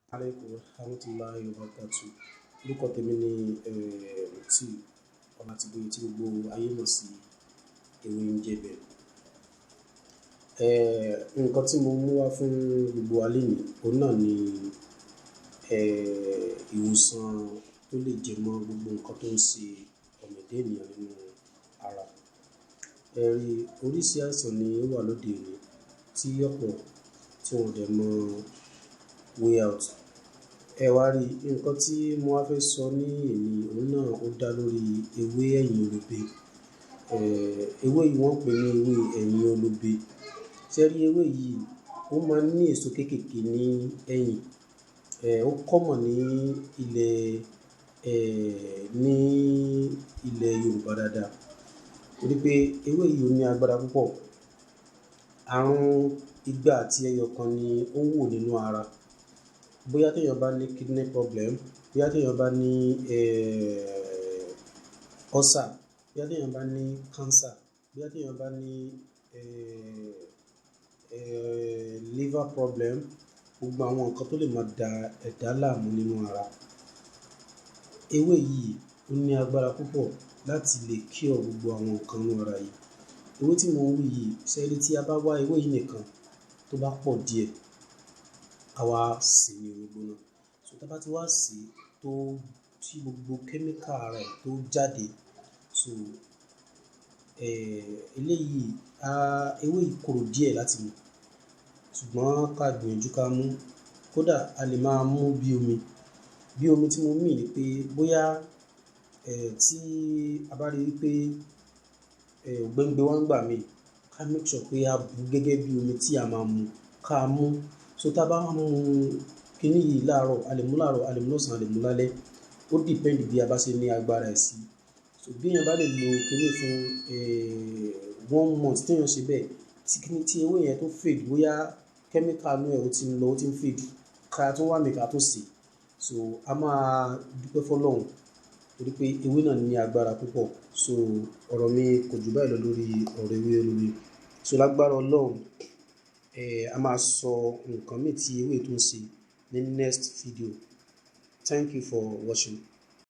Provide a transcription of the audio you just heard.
Alaikum warahmatullahi wabarakatuh. Orúkọ tèmi ni Mufti Ọlátìbóyè tí gbogbo ayé mọ̀ sí ewé ń jẹbẹ̀. Nǹkan tí mo mú wá fún gbogbo wa lénìí, òun náà ni ìwòsàn tó lè jẹ mọ́ gbogbo nǹkan tó ń ṣe ọmọ ẹ̀dá ènìyàn nínú ara. Oríṣi àìsàn ni ó wà lóde òní tí ọ̀pọ̀ tí wọ́n dẹ̀ mọ way out. Ẹ wá rí nǹkan tí mo wá fẹ́ sọ ní èní, òun náà ó dá lórí ewé ẹ̀yìn olóbe. Ewé yìí wọ́n pè ní ewé ẹ̀yìn olóbe. Ṣé rí ewé yìí, ó máa ń ní èso kéékèèké ní ẹ̀yìn. Ó common ní ilẹ̀ Yorùbá dáadáa. Torí pé ewé yìí ó ní agbára púpọ̀. Àrùn igba àti ẹyọ kan ni ó wò nínú ara. Bóyá tí èèyàn bá ní kidney problem, bóyá tí èèyàn bá ní ulcer, bóyá tí èèyàn bá ní cancer, bóyá tí èèyàn bá ní liver problem, gbogbo àwọn nǹkan tó lè máa da ẹ̀dá láàmú nínú ara. Ewé yìí ó ní agbára púpọ̀ láti lè cure gbogbo àwọn nǹkan nínú ara yìí. Ewé tí mo ń wí yìí, ṣé rí tí a bá wá ewé yìí nìkan tó bá pọ̀ díẹ̀, a wá sè ní omi gbóná. So tí a bá ti wá sè tó tí gbogbo chemical rẹ̀ tó jáde, so eléyìí ewé yìí korò díẹ̀ láti mu. Ṣùgbọ́n ká gbìyànjú ká mú. Kódà a lè máa mú bí omi. Bí omi tí mo mean ni pé bóyá tí a bá rí wípé òǹgbẹ wa ń gbà mí, ká make sure pé a bù gẹ́gẹ́ bí omi tí a máa mu ká mú. So tá bá mú kíní yìí láàárọ̀, a lè mú láàárọ̀, a lè mú lọ́sàn-án, a lè mú lálẹ́. Ó depend bí a bá ṣe ní agbára ẹ̀ sí. So bí èèyàn bá lè lo kíní fún 1 month tí èèyàn ṣe bẹ́ẹ̀, tí ewé yẹn tó fade, bóyá chemical inú ẹ̀ ó ti ń lọ, ó ti ń fade, ká tún wá mi ká tún sè. So a máa dúpẹ́ f'Ọlọ́run torí pé ewé náà ní agbára púpọ̀. So ọ̀rọ̀ mi kò jù báyìí lọ lórí ọ̀rọ̀ ewé olóbe. So lágbára Ọlọ́run, a máa sọ nǹkan míì tí ewé tó ń ṣe ní next video. Thank you for watching.